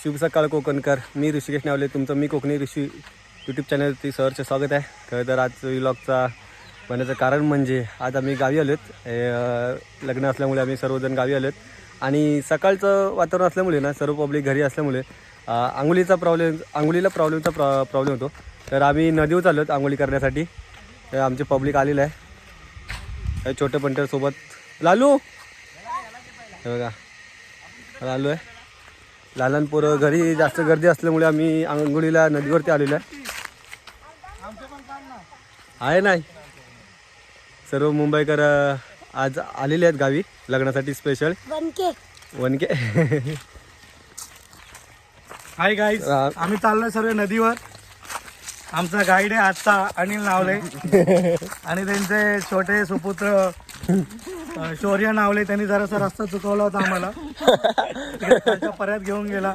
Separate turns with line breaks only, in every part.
शुभ सकाळ कोकणकर. मी ऋषिकेश नावले, तुमचं मी कोकणी ऋषी यूट्यूब चॅनलवरती सहर्ष स्वागत आहे. खरं तर आज व्लॉगचा बनण्याचं कारण म्हणजे आज आम्ही गावी आलो आहेत. लग्न असल्यामुळे आम्ही सर्वजण गावी आलो आहेत आणि सकाळचं वातावरण असल्यामुळे ना सर्व पब्लिक घरी असल्यामुळे आंघोळीला प्रॉब्लेमचा प्रॉब्लेम होतो. तर आम्ही नदीवर चाललो आहोत आंघोळी करण्यासाठी. तर आमचे पब्लिक आलेलं आहे. छोटे पंटरसोबत लालू हे बघा लालू आहे. लहान पोरं घरी जास्त गर्दी असल्यामुळे आम्ही आंघोळीला नदीवरती आलेलो आहे. नाही सर्व मुंबईकर आज आलेले आहेत गावी लग्नासाठी स्पेशल. वनके
हाय गाईज, आम्ही चाललोय सर्व नदीवर. आमचा गाईड आहे आजचा अनिल नावले आणि त्यांचे छोटे सुपुत्र शौर्य नावले. त्यांनी जरासा रस्ता चुकवला होता आम्हाला, त्याच्या परत घेऊन गेला.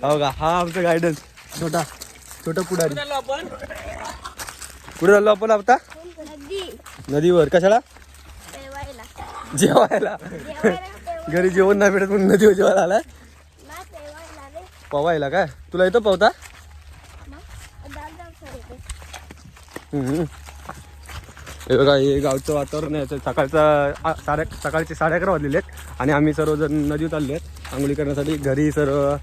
हो का, हा आमचा गायडन्स छोटा पुढारी. कुठे चाललो आपण आता? नदीवर. कशाला? जेवायला. घरी जेवण नाही भेटत म्हणून नदीवर जेवायला आलाय. पवायला काय? तुला येतं पवता? हे बघा, हे गावचं वातावरण आहे. सकाळचे 11:30 वाजलेले आहेत आणि आम्ही सर्वजण नदीवर चालले आहेत आंघोळी करण्यासाठी. घरी सर्व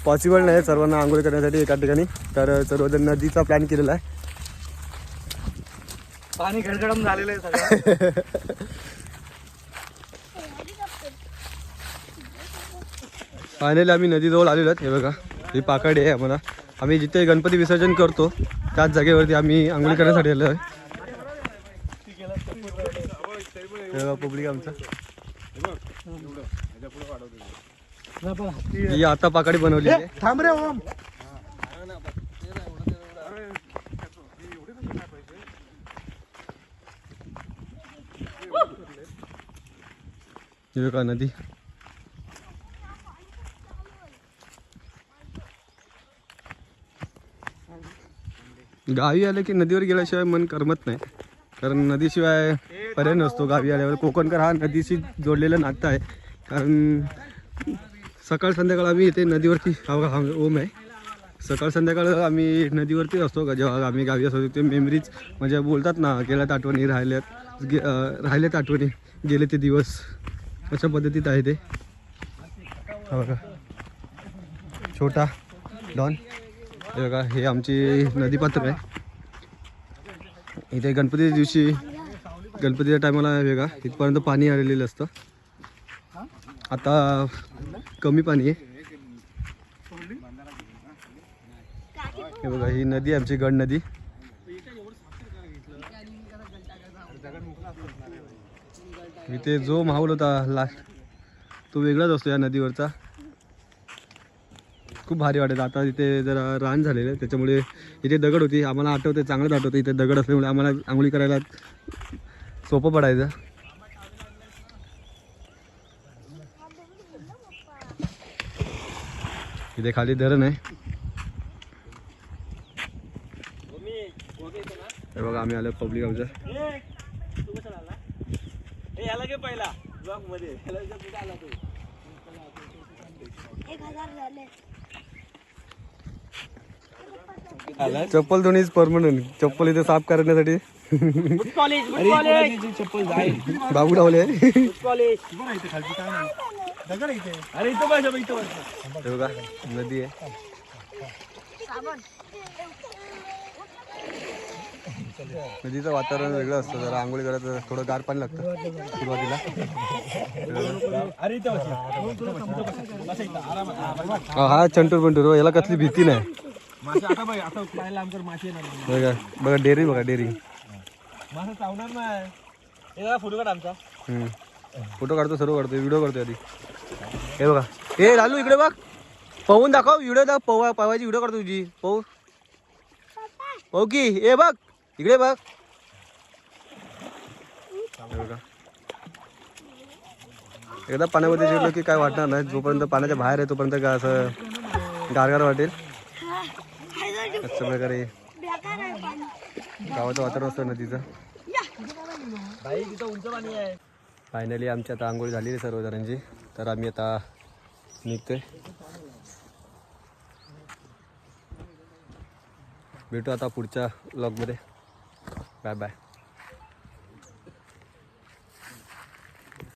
पॉसिबल नाही सर्वांना आंघोळी करण्यासाठी एका ठिकाणी. तर सर्वजण नदीचा प्लॅन केलेला आहे.
पाणी गडगडम झालेलं आहे सगळं.
फायनली आम्ही नदीजवळ आलेलो आहेत. हे बघा, ही पाकडी आहे. आम्हाला आम्ही जिथे गणपती विसर्जन करतो त्याच जागेवरती आम्ही आंघोळी करण्यासाठी आलो आहे. पब्लिक आमचा ही आता पाकडी बनवली आहे.
थांब रे ओम.
ही बघा नदी. गावी आलं की नदीवर गेल्याशिवाय मन करमत नाही, कारण नदीशिवाय पर्याय नसतो. गावी आल्यावर कोकणकर हा नदीशी जोडलेला नातं आहे. कारण सकाळ संध्याकाळ आम्ही इथे नदीवरती ओम आहे. सकाळ संध्याकाळ आम्ही नदीवरती असतो. जेव्हा आम्ही गावी असतो ते मेमरीज म्हणजे बोलतात ना, गेल्यात आठवणी, राहिल्यात आठवणी, गेले ते दिवस, अशा पद्धतीत आहे ते. हा बघा छोटा डॉन. हे बघा, हे आमची नदीपात्र आहे. इथे गणपतीच्या टायमाला वेगळा इथपर्यंत पाणी आलेलं असतं. आता कमी पाणी आहे. हे बघा, ही नदी आमची गड नदी. इथे जो माहोल होता लास्ट तो वेगळाच असतो या नदीवरचा. खूप भारी वाटत. आता इथे जरा रान झालेलं आहे त्याच्यामुळे इथे दगड होती. आम्हाला आठवते, चांगलंच आठवतं, इथे दगड असल्यामुळे आम्हाला आंघोळी करायला सोपं पडायचं. इथे खाली धरण आहे. हे बघा, आम्ही आलो पब्लिक आमच्या. चप्पल दोन्हीच परमनंट. चप्पल इथे साफ करण्यासाठी बाबू लावले. बघा नदी आहे. नदीचं वातावरण वेगळं असतं. जरा आंघोळी करायचं थोडं गार पाणी लागतं सुरुवातीला. हा चंटूर पंटूर, याला कसली भीती नाही. बघा डेअरी, बघा डेअरी. फोटो काढतो, सर्व काढतो, व्हिडिओ करतो आधी. हे बघा, हे लालू इकडे बघ, पवून दाखव, व्हिडिओ दाखव. पवायची व्हिडिओ काढतो तुझी. पाहू की, हे बघ इकडे बघ. बघा, एकदा पाण्यामध्ये शिरलो की काय वाटणार नाही. जोपर्यंत पाण्याच्या बाहेर आहे तोपर्यंत काय असं गारगार वाटेल. अशा प्रकारे गावाचं वातावरण असतं नदीचं.
भाई तिथं उंच पाणी आहे.
फायनली आमची आता आंघोळ झालेली आहे सर्वजणांची, तर आम्ही आता निघतोय. भेटू आता पुढच्या व्लॉगमध्ये. Bye bye.